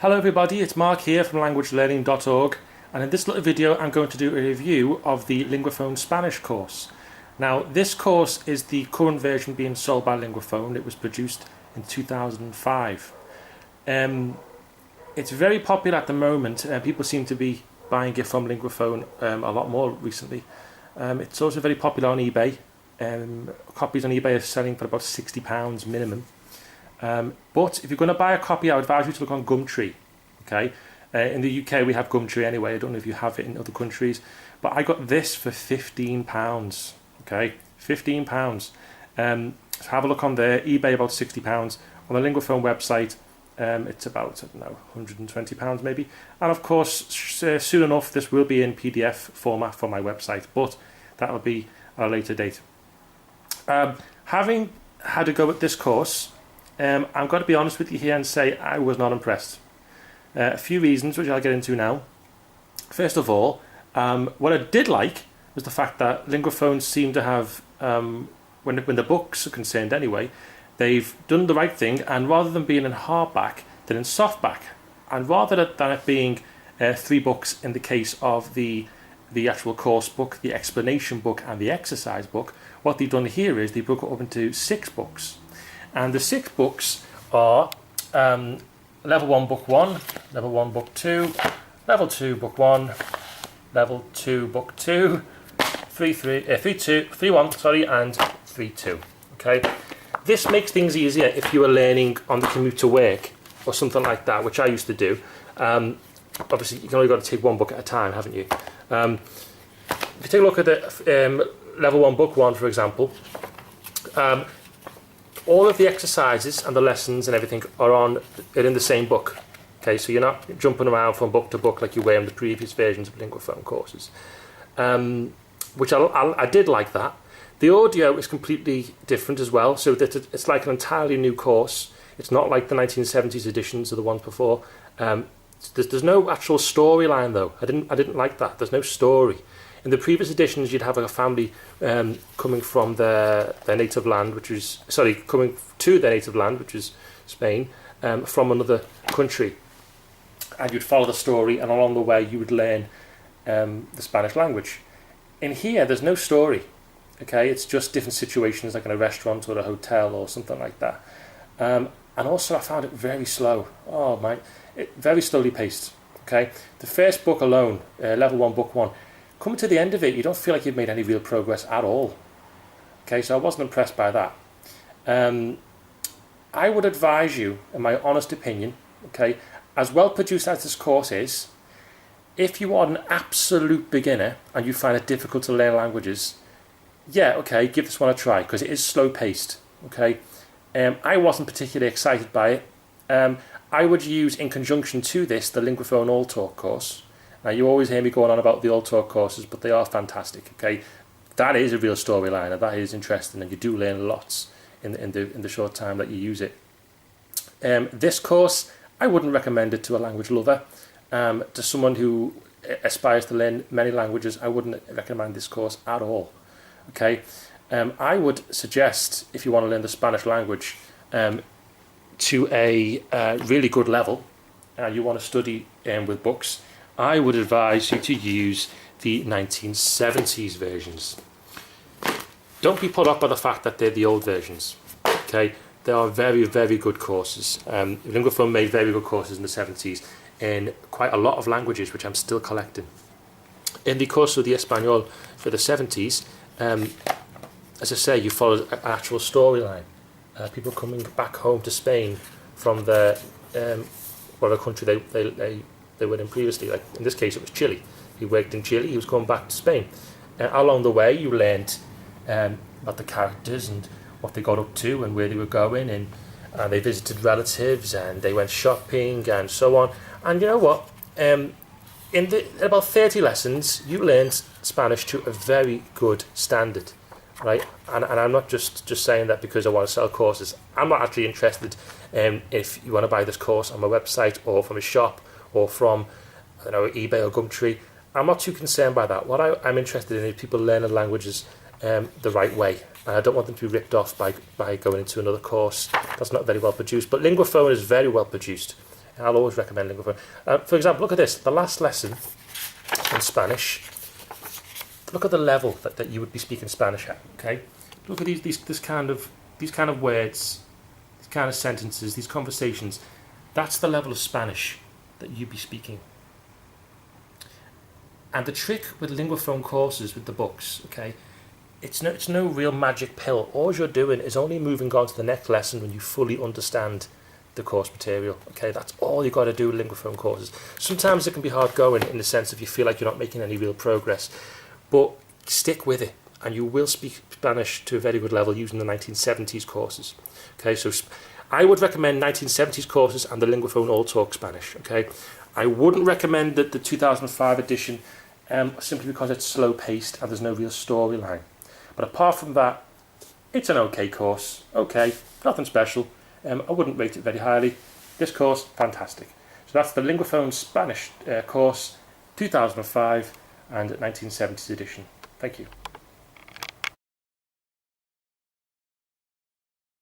Hello everybody, it's Mark here from languagelearning.org, and in this little video I'm going to do a review of the Linguaphone Spanish course. Now this course is the current version being sold by Linguaphone. It was produced in 2005. It's very popular at the moment. People seem to be buying it from Linguaphone a lot more recently. It's also very popular on eBay. Copies on eBay are selling for about £60 minimum. But if you're going to buy a copy, I would advise you to look on Gumtree. Okay, in the UK we have Gumtree anyway. I don't know if you have it in other countries, but I got this for £15. Okay, £15. So have a look on there. eBay about £60. On the Linguaphone website, it's about, I don't know, £120 maybe. And of course, soon enough, this will be in PDF format for my website, but that'll be at a later date. Having had a go at this course, I'm going to be honest with you here and say I was not impressed. A few reasons which I'll get into now. First of all, what I did like was the fact that Linguaphone seemed to have, when the books are concerned anyway, they've done the right thing, and rather than being in hardback, they're in softback. And rather than it being 3 books in the case of the actual course book, the explanation book and the exercise book, what they've done here is they broke it up into 6 books. And the 6 books are Level 1 Book 1, Level 1 Book 2, Level 2 Book 1, Level 2 Book 2, 3-1, and 3-2. Okay, this makes things easier if you are learning on the commute to work or something like that, which I used to do. Obviously, you've only got to take 1 book at a time, haven't you? If you take a look at the Level 1 Book 1, for example, all of the exercises and the lessons and everything are in the same book. Okay, so you're not jumping around from book to book like you were in the previous versions of Linguaphone courses, which I did like that. The audio is completely different as well, so that it's like an entirely new course. It's not like the 1970s editions or the ones before. There's no actual storyline though. I didn't like that. There's no story. In the previous editions, you'd have a family coming from their native land, coming to their native land, which is Spain, from another country. And you'd follow the story, and along the way you would learn the Spanish language. In here, there's no story. Okay, it's just different situations, like in a restaurant or a hotel or something like that. And also, I found it very slow. Very slowly paced. Okay, the first book alone, Level 1, Book 1. Coming to the end of it, you don't feel like you've made any real progress at all. Okay, so I wasn't impressed by that. I would advise you, in my honest opinion, okay, as well produced as this course is, if you are an absolute beginner and you find it difficult to learn languages, yeah, okay, give this one a try, because it is slow paced. Okay, I wasn't particularly excited by it. I would use, in conjunction to this, the Linguaphone All Talk course. Now, you always hear me going on about the All Talk courses, but they are fantastic. Okay, that is a real storyline, and that is interesting, and you do learn lots in the short time that you use it. This course, I wouldn't recommend it to a language lover. To someone who aspires to learn many languages, I wouldn't recommend this course at all. Okay, I would suggest, if you want to learn the Spanish language to a really good level, you want to study with books, I would advise you to use the 1970s versions. Don't be put off by the fact that they're the old versions. Okay, they are very, very good courses. Linguaphone made very good courses in the 70s in quite a lot of languages, which I'm still collecting. In the course of the Espanol for the 70s, as I say, you follow an actual storyline. People coming back home to Spain from the country they were in previously. Like in this case, it was Chile. He worked in Chile. He was going back to Spain. Along the way, you learned about the characters and what they got up to and where they were going, and they visited relatives and they went shopping and so on. And you know what? In about 30 lessons, you learned Spanish to a very good standard, right? And I'm not just saying that because I want to sell courses. I'm not actually interested if you want to buy this course on my website or from a shop or from, I don't know, eBay or Gumtree. I'm not too concerned by that. What I'm interested in is people learning languages the right way. And I don't want them to be ripped off by going into another course that's not very well produced. But Linguaphone is very well produced. I'll always recommend Linguaphone. For example, look at this. The last lesson in Spanish. Look at the level that you would be speaking Spanish at. Okay. Look at these kind of words, these kind of sentences, these conversations. That's the level of Spanish that you'd be speaking. And the trick with Linguaphone courses, with the books, okay, it's no real magic pill. All you're doing is only moving on to the next lesson when you fully understand the course material. Okay, that's all you got to do with Linguaphone courses. Sometimes it can be hard going in the sense if you feel like you're not making any real progress, but stick with it, and you will speak Spanish to a very good level using the 1970s courses. Okay, so I would recommend 1970s courses and the Linguaphone All Talk Spanish. Okay, I wouldn't recommend the 2005 edition simply because it's slow paced and there's no real storyline. But apart from that, it's an okay course. Okay, nothing special. I wouldn't rate it very highly. This course, fantastic. So that's the Linguaphone Spanish course, 2005 and 1970s edition. Thank you.